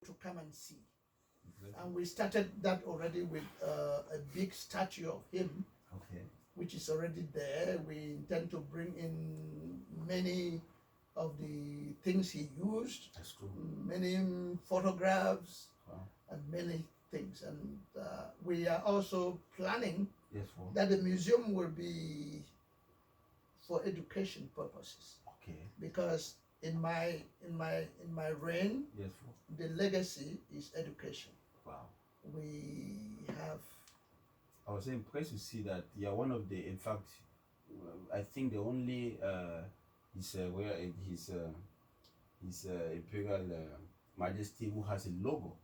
to come and see. Exactly. And we started that already with a big statue of him, Okay. which is already there. We intend to bring in many of the things he used, That's true. many photographs, Wow. and many things. And we are also planning Yes, for. that the museum will be for education purposes, Okay. because in my reign, Yes, for. the legacy is education. Wow. We have I was impressed to see that you're one of the, in fact, I think the only his Imperial Majesty who has a logo,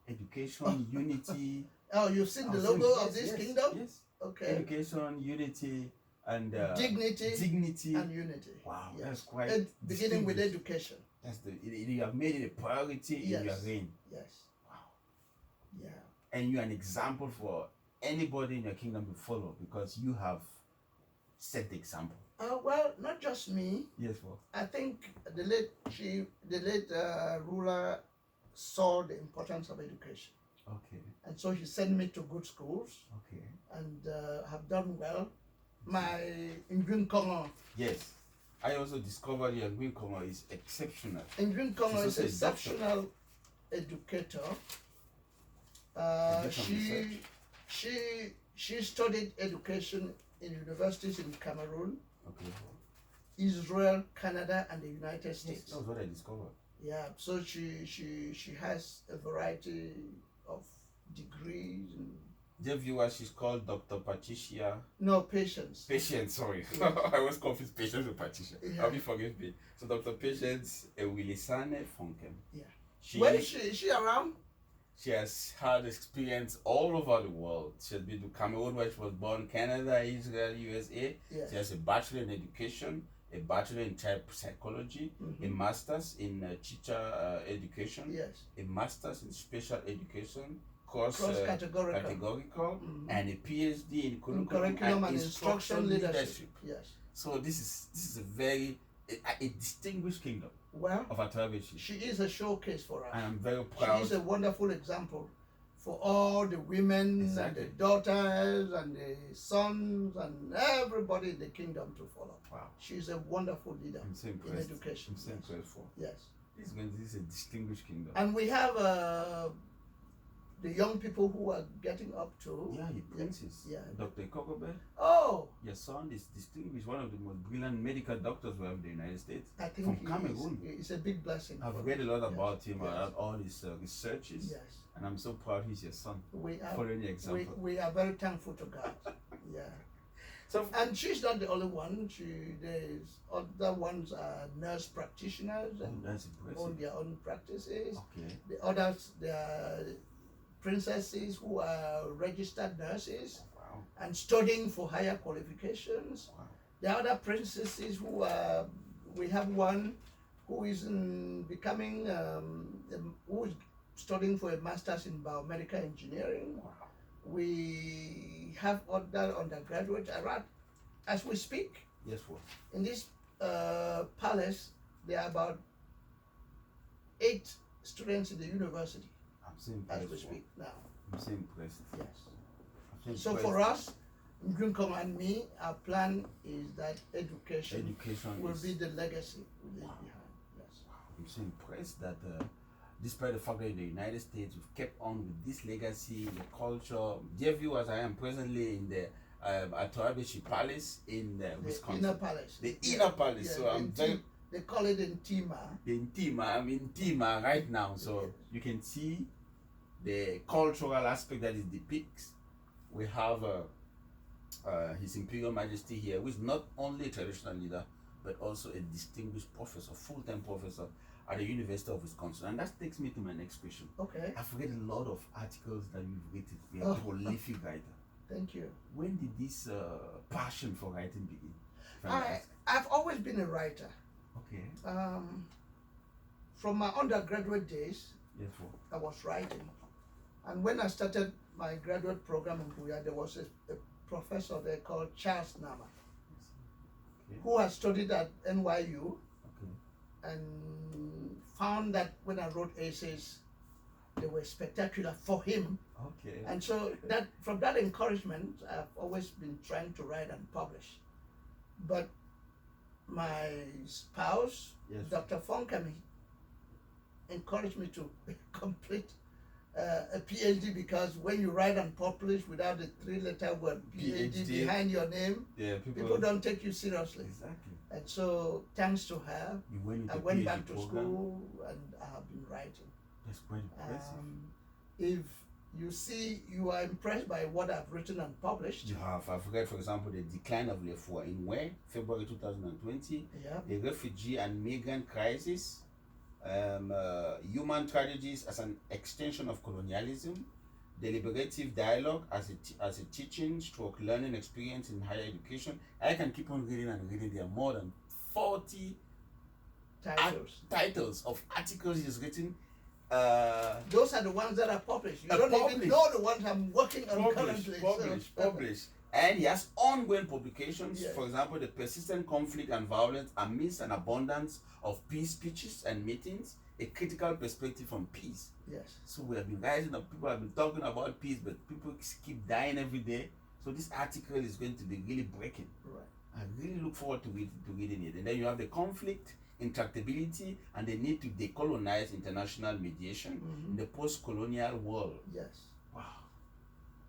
education, unity. Oh, you've seen the logo of this kingdom? Yes. Okay. Education, unity, and dignity and unity. Wow, yes. That's quite beginning with education. That's you have made it a priority in your reign. Yes. Wow. Yeah. And you're an example for anybody in your kingdom to follow, because you have set the example. Well, not just me. Yes, for. I think the late ruler saw the importance of education. Okay. And so he sent me to good schools. Okay. And have done well. My Ngwin Kongo. Yes. I also discovered your Ngwin Kongo is exceptional. Ngwin Kongo is an exceptional educator. She studied education in universities in Cameroon, okay, Israel, Canada, and the United States. Yes, that's what I discovered. Yeah, so she has a variety of degrees. And dear viewers, she's called Dr. Patricia. No, Patience. Patience, sorry. Yes. I was confused Patience with Patricia. Yeah. I'll be forgive me. So Dr. Patience Ewilisane Fuankem. Yeah. Where is she? Is she around? She has had experience all over the world. She has been to Cameroon where she was born, Canada, Israel, USA. Yes. She has a bachelor in education, a bachelor in child psychology, a master's in teacher education, yes, a master's in special education, cross-categorical, and a PhD in curriculum and instruction leadership. Yes. So this is a very a distinguished kingdom. Well, of Atoabechied. She is a showcase for us. And I'm very proud. She is a wonderful example for all the women, exactly, and the daughters and the sons and everybody in the kingdom to follow. Wow. She is a wonderful leader in education. I'm so impressed for. Yes. This is a distinguished kingdom. And we have the young people who are getting up to. Yeah, your princes. Yeah. Dr. Kokobe. Oh. Your son is distinguished, one of the most brilliant medical doctors we have in the United States. I think from Cameroon. It's a big blessing. I've read a lot about him, all his researches. Yes. And I'm so proud he's your son. We are following your example. We are very thankful to God. Yeah. So, and she's not the only one. There's other ones are nurse practitioners and own their own practices. Okay. The others, they are princesses who are registered nurses. Wow. And studying for higher qualifications. Wow. The other princesses who are, we have one who is becoming, who is studying for a master's in biomedical engineering. Wow. We have other undergraduates around as we speak. Yes, what? In this palace, there are about 8 students in the university. I'm so impressed. As we speak now. I'm so impressed. Yes. So for us, Ngwin and me, our plan is that education will be the legacy we leave behind. Yes. Wow. I'm so impressed that despite the fact that in the United States we've kept on with this legacy, the culture. Dear viewers, I am presently in the Atoabechied Palace in Wisconsin. Inner Palace. The Inner Palace. Yeah, so I'm very. They call it in Tima. I'm in Tima right now, so you can see the cultural aspect that it depicts. We have His Imperial Majesty here, who is not only a traditional leader, but also a distinguished professor, full-time professor at the University of Wisconsin. And that takes me to my next question. Okay. I've read a lot of articles that you've written. You're a prolific writer. Thank you. When did this passion for writing begin? I've always been a writer. Okay. From my undergraduate days, Therefore, I was writing. And when I started my graduate program in Buya, there was a professor there called Charles Nama, who had studied at NYU and found that when I wrote essays, they were spectacular for him. Okay. And so that from that encouragement, I've always been trying to write and publish. But my spouse, Yes. Dr. Fuankem, encouraged me to complete a PhD, because when you write and publish without the three-letter word PhD behind your name, yeah, people don't take you seriously. Exactly. And so, thanks to her, I went back to program. school and I have been writing. That's quite impressive. If you see, you are impressed by what I've written and published. You have. I've read, for example, The Decline of Lefua in where? February 2020. Yeah. The Refugee and Migrant Crisis. Human Tragedies as an Extension of Colonialism. Deliberative Dialogue as a teaching stroke learning experience in higher education. I can keep on reading and reading. There are more than 40 titles of articles he's written. Those are the ones that are published. You don't even know the ones I'm working on currently. Published. And he has ongoing publications. Yes. For example, The Persistent Conflict and Violence Amidst an Abundance of Peace Speeches and Meetings, a Critical Perspective on Peace. Yes. So we have been rising up, people have been talking about peace, but people keep dying every day. So this article is going to be really breaking. Right. I really look forward to reading it. And then you have the conflict, intractability, and the need to decolonize international mediation in the post-colonial world. Yes. Wow.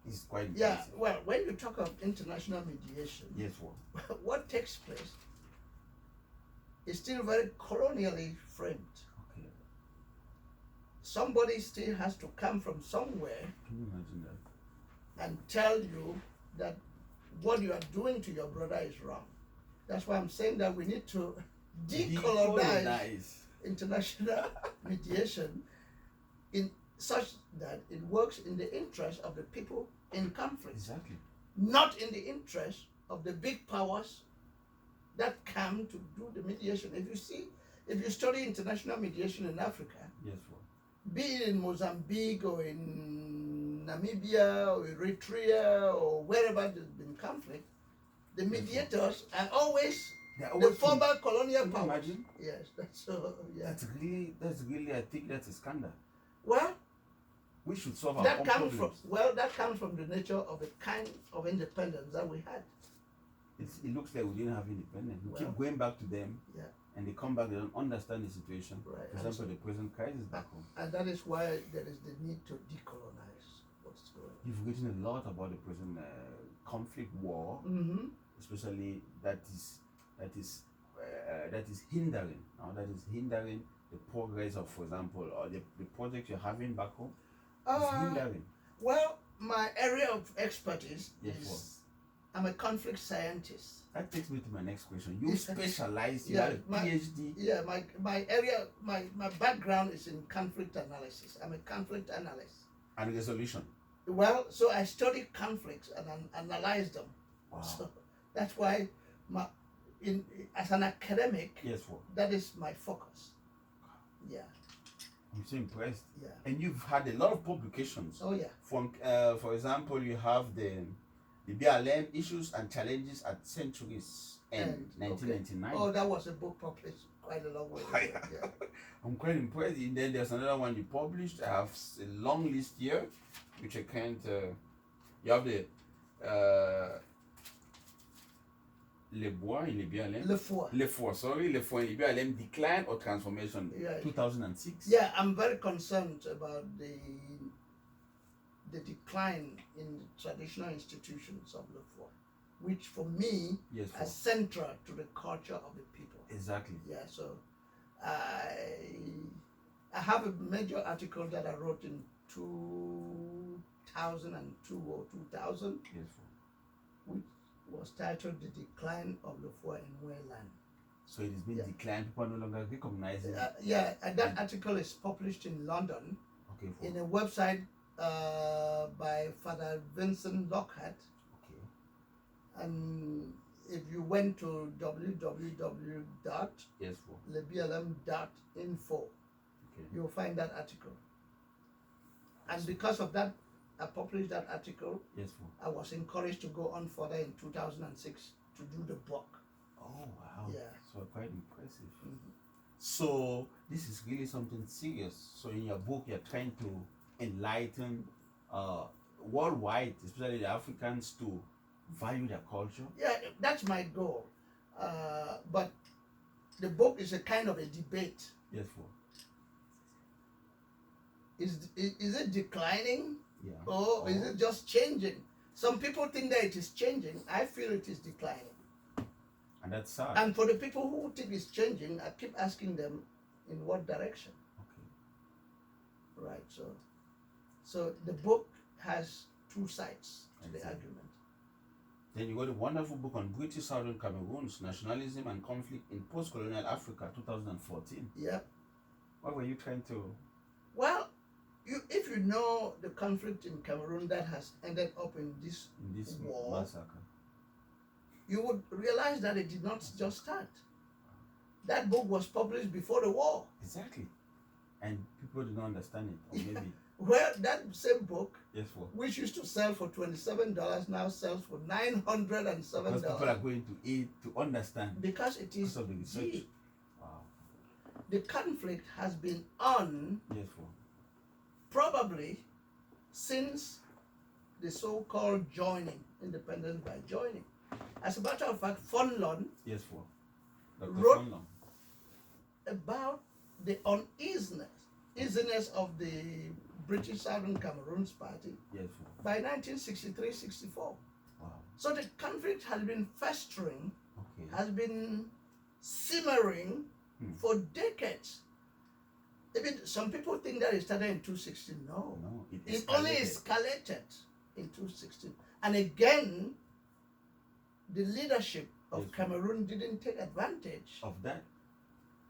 It's quite impressive. Yeah, well, when you talk of international mediation, yes, well, what takes place is still very colonially framed. okay. Somebody still has to come from somewhere Can you imagine that? and tell you that what you are doing to your brother is wrong. That's why I'm saying that we need to decolonize international mediation in such that it works in the interest of the people in conflict. Exactly. Not in the interest of the big powers that come to do the mediation. If you study international mediation in Africa, yes, well, be it in Mozambique or in Namibia or Eritrea or wherever there's been conflict, the mediators are always the former colonial powers. Imagine? Yes, that's so. Yeah. That's really. I think that's a scandal. Well, we should solve our that own comes problems. that comes from the nature of the kind of independence that we had. It looks like we didn't have independence. We Well, keep going back to them, yeah. and they come back. They don't understand the situation. Right. For example, the present crisis back home. And that is why there is the need to decolonize what's going on. You've written a lot about the present conflict war, especially that is hindering. That is hindering the progress of, for example, or the project you're having back home. Is hindering. Well, my area of expertise Yes, is I'm a conflict scientist. That takes me to my next question. You specialize, you Yeah, have a PhD. Yeah, my area, my background is in conflict analysis. I'm a conflict analyst. And resolution. Well, so I study conflicts and analyze them. Wow. So that's why as an academic, Yes, well, that is my focus. Yeah. I'm so impressed. Yeah. And you've had a lot of publications. Oh yeah. From, for example, you have the BLM issues and challenges at centuries end, 1999. Okay. Oh, that was a book published quite a long way ago. Yeah. I'm quite impressed. And then there's another one you published. I have a long list here, which I can't. You have the Le Bois in the BLM. Le Four, sorry, Le Four in the BLM, Decline or Transformation, yeah. 2006. Yeah, I'm very concerned about the decline in traditional institutions of Le Four, which for me Yes, are central to the culture of the people. Exactly. Yeah, so I have a major article that I wrote in 2002 or 2000, Yes, which was titled "The Decline of the Four in Wayland." so it has been declined. People no longer recognize it. Yeah, and that article is published in London Okay. in a website by Father Vincent Lockhart. Okay. And if you went to Yes, www.leblm.info, okay. you'll find that article. And because of that, I published that article. Yes, I was encouraged to go on further in 2006 to do the book. Oh wow. Yeah. So quite impressive. So this is really something serious. So in your book, you're trying to enlighten worldwide, especially the Africans, to value their culture? Yeah, that's my goal. But the book is a kind of a debate. Yes, for. Is it declining? Yeah. Or is it just changing? Some people think that it is changing. I feel it is declining. And that's sad. And for the people who think it's changing, I keep asking them, in what direction? Okay. Right. So the book has two sides to the argument. Then you got a wonderful book on British Southern Cameroon's nationalism and conflict in post-colonial Africa, 2014. Yeah. What were you trying to? Well, if you know the conflict in Cameroon that has ended up in this war, massacre, you would realize that it did not just start. That book was published before the war. Exactly. And people do not understand it, or maybe. Well, that same book, yes, for. which used to sell for $27, now sells for $907. Because people are going to eat to understand. Because it is of the research. deep. Wow. The conflict has been on, yes, for. Probably since the so-called joining, independence by joining. As a matter of fact, Fonlon yes, for. wrote about the uneasiness of the British Southern Cameroon's party yes, for. by 1963-64. Wow. So the conflict has been festering, okay. has been simmering for decades. Even some people think that it started in 2016. No, it only escalated in 2016. And again, the leadership of Cameroon didn't take advantage of that.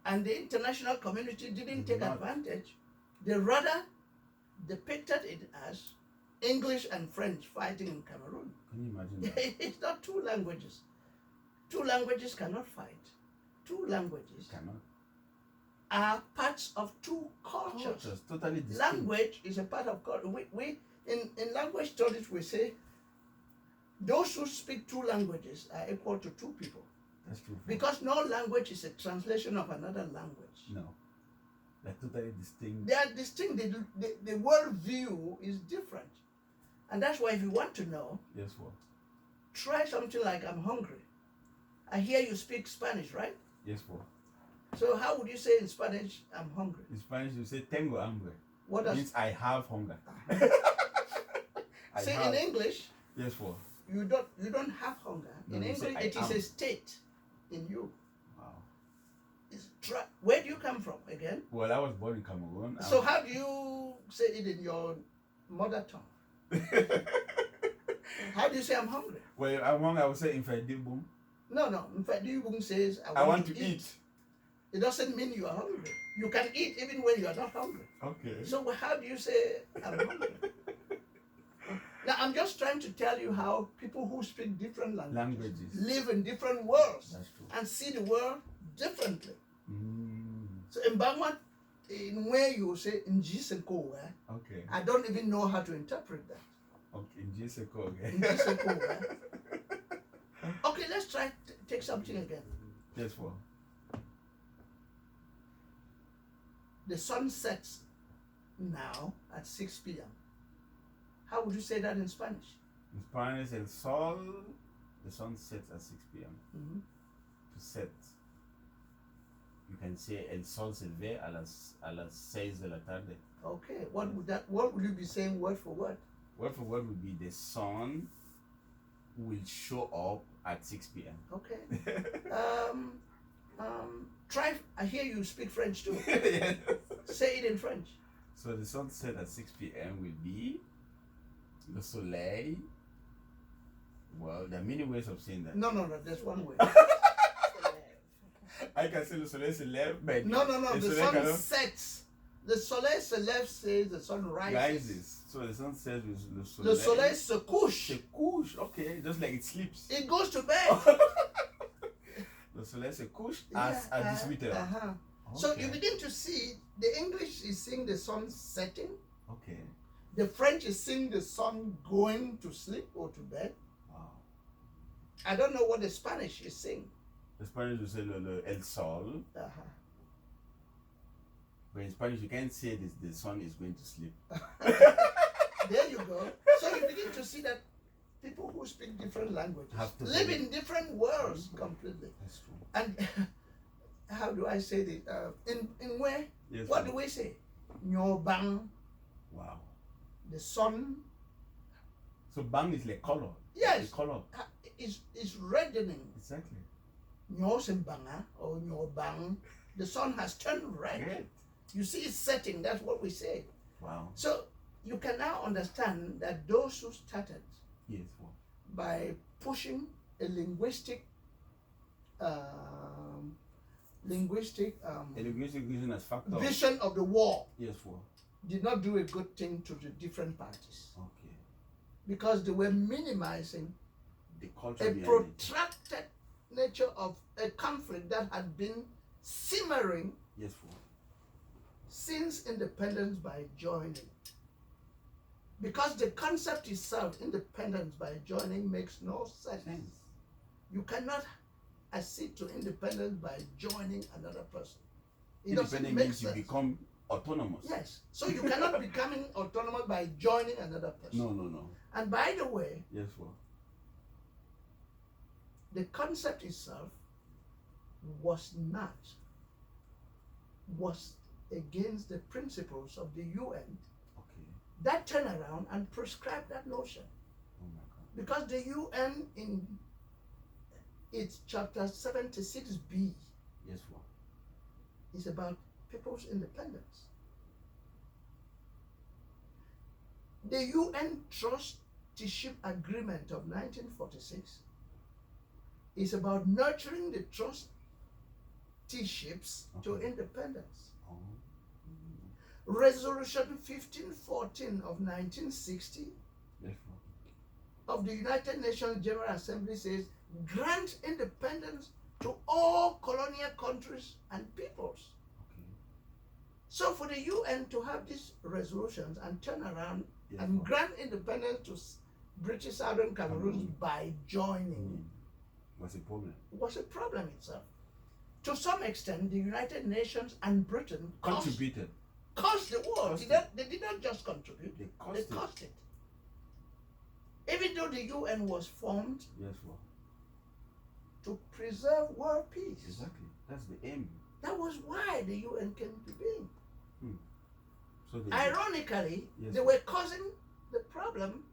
And the international community didn't take advantage. They rather depicted it as English and French fighting in Cameroon. Can you imagine that? It's not two languages. Two languages cannot fight. Two languages are parts of two cultures. Totally distinct. Language is a part of culture. We in language studies we say those who speak two languages are equal to two people. That's true. Because no language is a translation of another language. No. They're totally distinct. They are distinct. The world view is different. And that's why if you want to know, yes, what? Try something like I'm hungry. I hear you speak Spanish, right? Yes, what? So how would you say in Spanish, I'm hungry? In Spanish, you say tengo hambre. What does means I have hunger. say in English? Yes, what? You don't have hunger. No, in English, it is a state in you. Wow. Where do you come from again? Well, I was born in Cameroon. So how do you say it in your mother tongue? How do you say I'm hungry? Well, I'm hungry. I would say infedibum. No. Infedibum says I want to eat. It doesn't mean you are hungry. You can eat even when you are not hungry. Okay. So how do you say I'm hungry? Now I'm just trying to tell you how people who speak different languages live in different worlds and see the world differently. So in Bangla, in where you say Njiseko, okay. I don't even know how to interpret that. Okay, Njiseko, okay. Njiseko, okay, let's try take something again. Yes, what? The sun sets now at 6 p.m. How would you say that in Spanish? In Spanish, el sol, the sun sets at 6 p.m. To set, you can say el sol se ve a las 6 de la tarde. Okay, what would you be saying word for word? Word for word would be the sun will show up at 6 p.m. Okay. Try. I hear you speak French too. Yes. Say it in French. So the sunset at 6 p.m. will be le soleil. Well, there are many ways of saying that. No. There's one way. I can say le soleil se lève, but no. The sun sets. The soleil se lève says the sun rises. So the sun sets with le soleil. Le soleil se couche. Se couche. Okay, just like it sleeps. It goes to bed. Le soleil se couche à 18h. Okay. So you begin to see the English is seeing the sun setting. Okay. The French is seeing the sun going to sleep or to bed. Wow. I don't know what the Spanish is saying. The Spanish will say el sol. But in Spanish, you can't say this, the sun is going to sleep. There you go. So you begin to see that people who speak different languages live in different worlds completely. That's true. And how do I say this? In where? Yes, what do we say? Nyobang. Wow. The sun. So bang is like color. Yes. The color. Is reddening. Exactly. Nyosimbanga or nyobang. The sun has turned red. Great. You see it setting. That's what we say. Wow. So you can now understand that those who started Yes. Wow. by pushing a linguistic vision as factor. vision of the war Yes. Wow. did not do a good thing to the different parties, Okay. because they were minimizing The culture a behind protracted nature of a conflict that had been simmering it. Yes. Wow. since independence by joining. Because the concept itself, independence by joining, makes no sense. You cannot accede to independence by joining another person. It doesn't Independent make means sense. you become autonomous. Yes. So you cannot becoming autonomous by joining another person. No. And by the way, Yes. Wow. the concept itself was against the principles of the UN Okay. that turn around and prescribe that notion. Oh my God. Because the UN in its chapter 76B Yes. Wow. is about people's independence. The UN Trusteeship Agreement of 1946 is about nurturing the trusteeships to independence. Oh. Resolution 1514 of 1960 Yes. Wow. of the United Nations General Assembly says, grant independence to all colonial countries and peoples. Okay. So for the UN to have these resolutions and turn around Yes. and Wow. grant independence to British Southern Cameroon by joining Was a problem. was a problem itself. To some extent, the United Nations and Britain Contributed. caused the war. Caused They did not just contribute, They they caused caused it. Even though the UN was formed Yes. Wow. to preserve world peace. Exactly. That's the aim. That was why the UN came to being. So they Ironically, Yes. they were causing the problem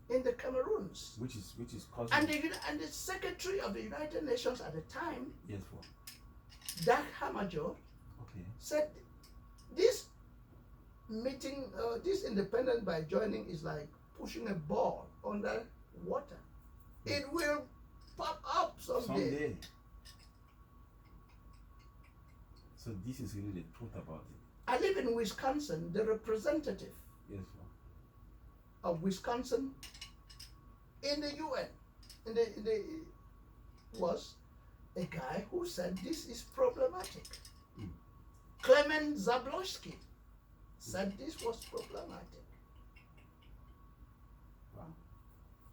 in the Cameroons. which is causing. And the Secretary of the United Nations at the time, Yes. Wow. Dag Hammarskjöld, Okay. said this meeting, this independence by joining is like pushing a ball under water. It will pop up someday. So this is really the truth about it. I live in Wisconsin. The representative Yes. Wow. of Wisconsin in the UN, was a guy who said this is problematic. Clement Zablocki said this was problematic. Wow.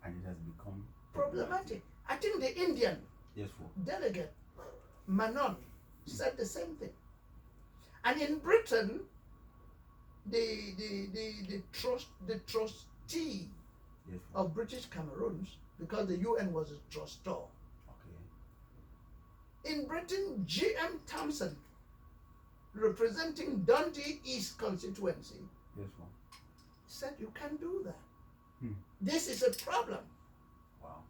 And it has become Problematic. I think the Indian Yes. Wow. delegate Manon said the same thing. And in Britain, the trustee Yes. Wow. of British Cameroons, because the UN was a trustor. Okay. In Britain, G.M. Thompson, representing Dundee East constituency, Yes. Wow. said you can't do that. This is a problem. Wow.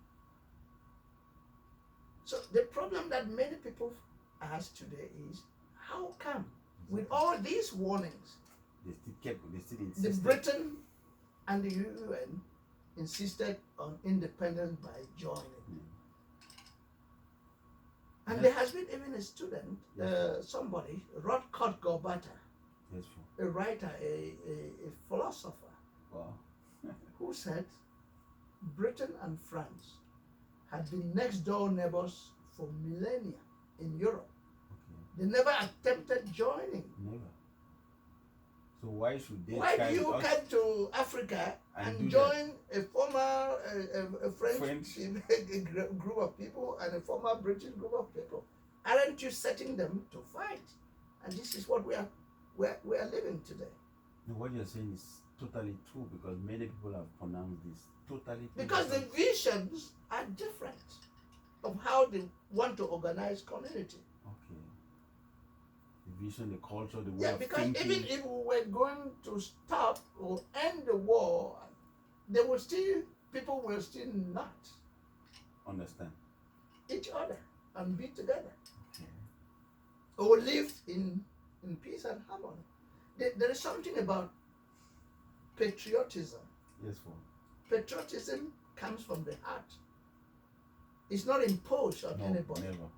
So the problem that many people ask today is, how come, with all these warnings, They still the insisted. Britain and the UN insisted on independence by joining? And there has been even a student, somebody, Rodcott Gobata, Yes. a writer, a philosopher, Wow. who said Britain and France had been next door neighbors for millennia in Europe. Okay. They never attempted joining. Never. So why should they? Why try do you with us? come to Africa And and do join a former a French French. group of people and a former British group of people? Aren't you setting them to fight? And this is what we are we are living today. No, what you're saying is totally true, because many people have pronounced this totally true. Because the visions are different of how they want to organize community. Okay. The vision, the culture, the way Yeah, of because thinking. even if we were going to stop or end the war, people will still not Understand. each other and be together. Okay. Or live in peace and harmony. There is something about patriotism. Yes, for. Patriotism comes from the heart. It's not imposed on anybody. Never.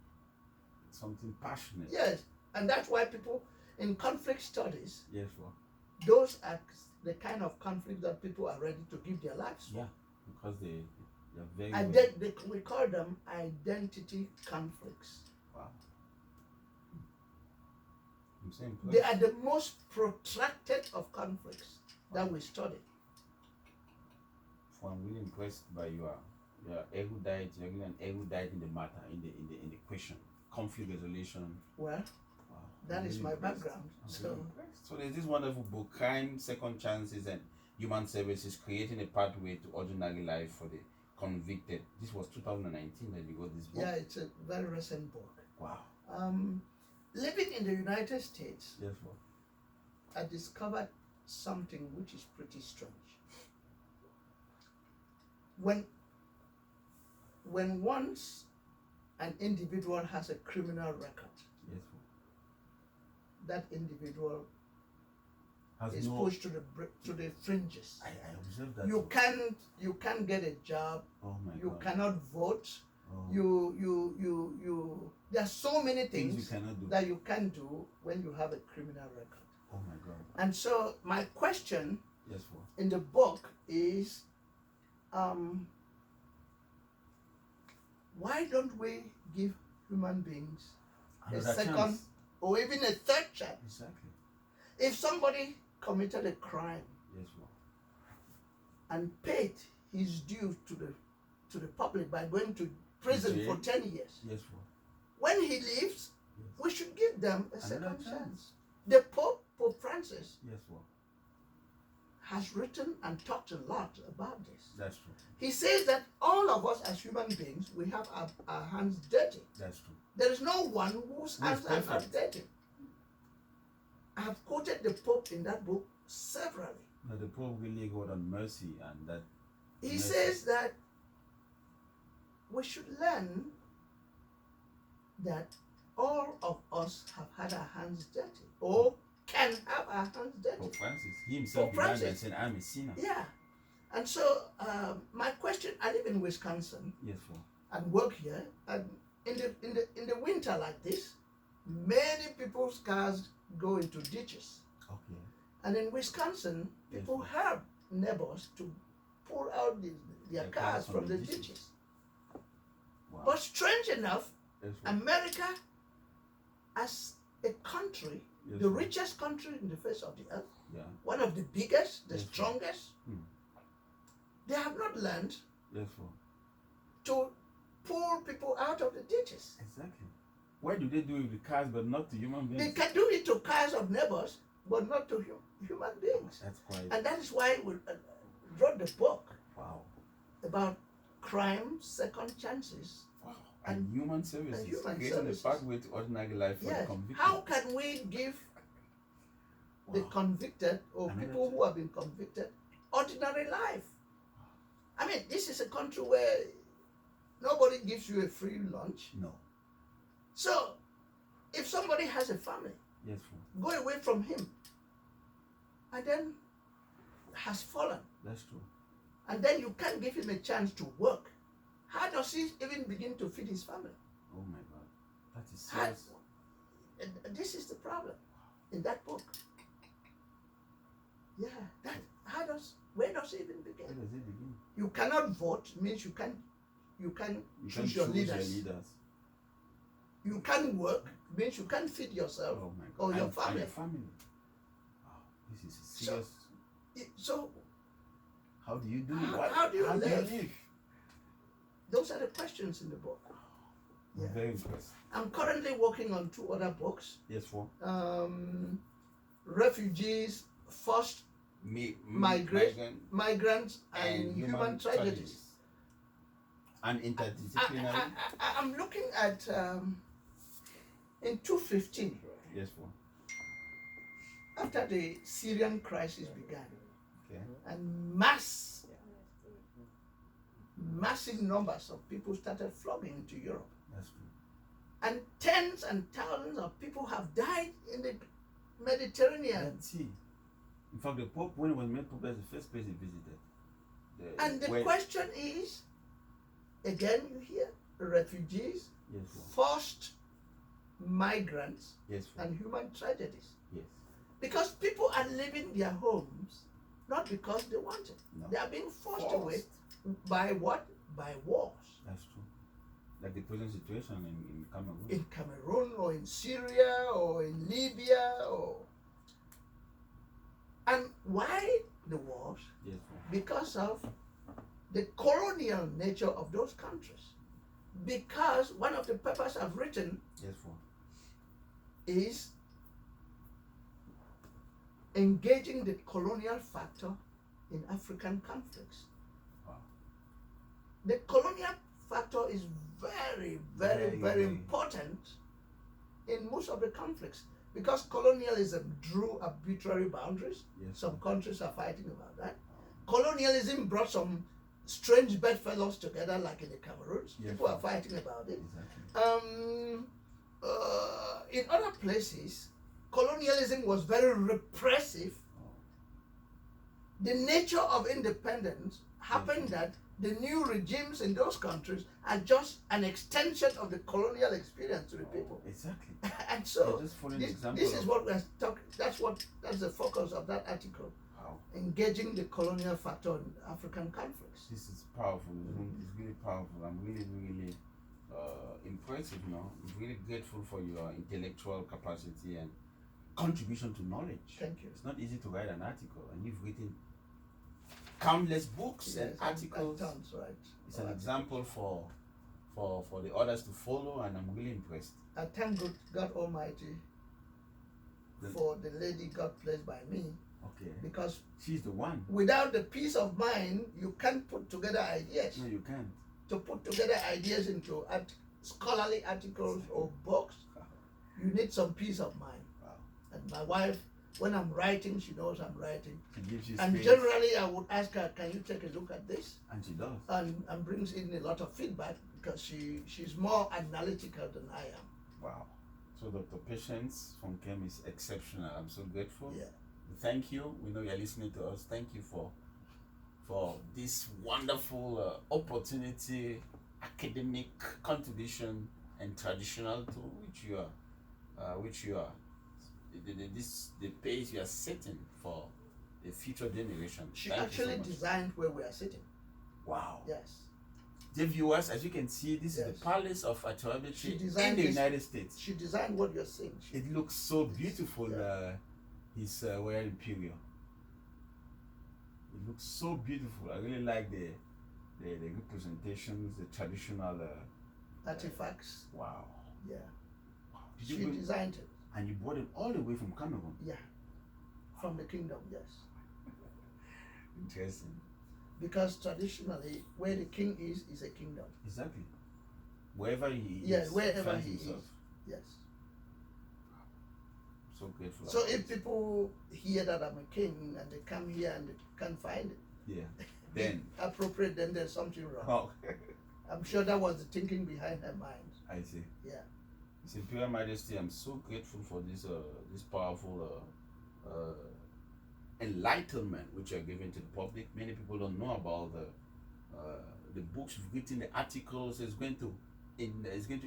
It's something passionate. Yes, and that's why people in conflict studies, Yes, for. those are the kind of conflict that people are ready to give their lives for. Yeah, because they're very. We call them identity conflicts. Wow. I'm saying They are the most protracted of conflicts that we study. I'm really impressed by your erudite. You're really an erudite in the matter, in the question, conflict resolution. Well, Wow. that is really my impressed. background. So there's this wonderful book, Crime, Second Chances, and Human Services: Creating a Pathway to Ordinary Life for the Convicted. This was 2019 that you got this book. Yeah, it's a very recent book. Wow. Living in the United States, Yes, sir. I discovered something which is pretty strange. When once an individual has a criminal record, Yes, sir. that individual Has is no. pushed to the fringes. I observed that. You can't get a job. Oh my You God. cannot vote. Oh. You. There are so many Things things you cannot do. that you can do when you have a criminal record. Oh my God. And so my question Yes, sir. in the book is, why don't we give human beings Another a second chance. or even a third chance? Exactly. If somebody committed a crime Yes, sir. and paid his due to the public by going to prison Jail. for 10 years, Yes, sir. when he leaves, Yes. we should give them a Another second chance. chance. The Pope Francis, Yes, sir. has written and talked a lot about this. That's true. He says that all of us as human beings, we have our hands dirty. That's true. There is no one whose hands are not perfect. dirty. I have quoted the Pope in that book severally. No, the Pope really got on mercy, and that. He mercy. says that we should learn that all of us have had our hands dirty, or can have our hands dirty. Pope Francis, he himself Pope began and Francis. said, "I'm a sinner." Yeah. And so my question, I live in Wisconsin Yes, sir. and work here, and in the winter like this, many people's cars go into ditches. Okay. And in Wisconsin, Yes, people sir. help neighbors to pull out their cars from the ditches. Wow. But strange enough, Yes, sir. America, as a country, Yes, the sir. richest country in the face of the earth, Yeah. one of the biggest, the Yes, sir. strongest, they have not learned Yes, sir. to pull people out of the ditches. Exactly. Why do they do it with cars but not to human beings? They can do it to cars of neighbors, but not to human beings. That's quite. And that is why we wrote the book Wow. about crime, second chances. Wow. And human services. human Creating services. a pathway to ordinary life for the Yes. convicted. How can we give the Wow. convicted or Another people who have been convicted ordinary life? I mean, this is a country where nobody gives you a free lunch. No. So, if somebody has a family, Yes, sir. go away from him, and then has fallen, That's true. and then you can't give him a chance to work, how does he even begin to feed his family? Oh my God. That is How- serious. and this is the problem in that book. Yeah, where does it even Where begin? does it begin? You cannot vote means you can You choose can your choose leaders. your leaders. You can't work means you can't feed yourself Oh my God. or your And family. your family. Wow. This is So- serious. So How do you do it? how do you live? live? those are the questions in the book. I'm Yeah. very impressed. I'm currently working on 2 other books. Yes, for. refugees, forced migrants, and human tragedies. And interdisciplinary. I'm looking at in 2015. Yes, after the Syrian crisis began, okay, and massive numbers of people started flocking into Europe. That's true. And tens and thousands of people have died in the Mediterranean. Let's see. In fact, the Pope, when he was made Pope, that's the first place he visited. And the question is, again, you hear refugees, yes, forced migrants, yes, and human tragedies. Yes. Because people are leaving their homes not because they want it. No. They are being forced away by what? By wars. That's true. Like the present situation in Cameroon. In Cameroon or in Syria or in Libya and why the wars? Yes, because of the colonial nature of those countries. Because one of the papers I've written is engaging the colonial factor in African conflicts. Wow. The colonial factor is very important in most of the conflicts because colonialism drew arbitrary boundaries. Yes. Some countries are fighting about that. Colonialism brought some strange bedfellows together, like in the Cameroons. Yes. People are fighting about it. Exactly. In other places, colonialism was very repressive. The nature of independence happened that the new regimes in those countries are just an extension of the colonial experience to the people. Exactly. And so this is what we're talking. That's the focus of that article. Wow. Engaging the colonial factor in African conflicts. This is powerful. It's really powerful. I'm really impressive. I'm really grateful for your intellectual capacity and contribution to knowledge. Thank you. It's not easy to write an article, and you've written countless books and articles. Right. It's an example for the others to follow, and I'm really impressed. I thank God Almighty for the lady God placed by me. Okay. Because she's the one. Without the peace of mind, you can't put together ideas. No, you can't. To put together ideas into scholarly articles or books, you need some peace of mind. Wow. And my wife, when I'm writing, she knows I'm writing. She gives you and space. Generally, I would ask her, "Can you take a look at this?" And she does. And brings in a lot of feedback because she's more analytical than I am. Wow. So Dr. Patience Fuankem is exceptional. I'm so grateful. Yeah. Thank you. We know you're listening to us. Thank you for this wonderful opportunity, academic contribution, and traditional to which you are the pace you are setting for the future generation. She actually designed where we are sitting. Wow. Yes. Dear viewers, as you can see, this is the palace of Atoabechied in the United States. She designed what you're seeing. It looks so beautiful. He's wearing Imperial. It looks so beautiful. I really like the representations, the traditional artifacts. Wow. Yeah. Wow. She designed it. And you brought it all the way from Cameroon. Yeah. From the kingdom, yes. Interesting. Because traditionally, where the king is a kingdom. Exactly. Wherever he is. Yeah, wherever he himself. is. Yes. So grateful. So if people hear that I'm a king and they come here and they can't find it, then appropriate, then there's something wrong. Oh. I'm sure that was the thinking behind her mind. I see. Yeah. His Imperial Majesty, I'm so grateful for this powerful enlightenment which you are giving to the public. Many people don't know about the books you've written, the articles. It's going to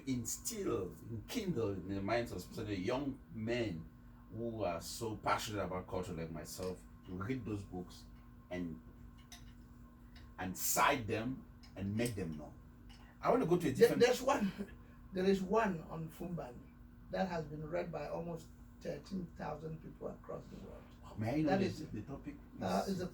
instill, enkindle in the minds of especially young men who are so passionate about culture like myself to read those books and cite them and make them know. I want to go to a different. There is one on Fumban that has been read by almost 13,000 people across the world. May I know the topic? Is the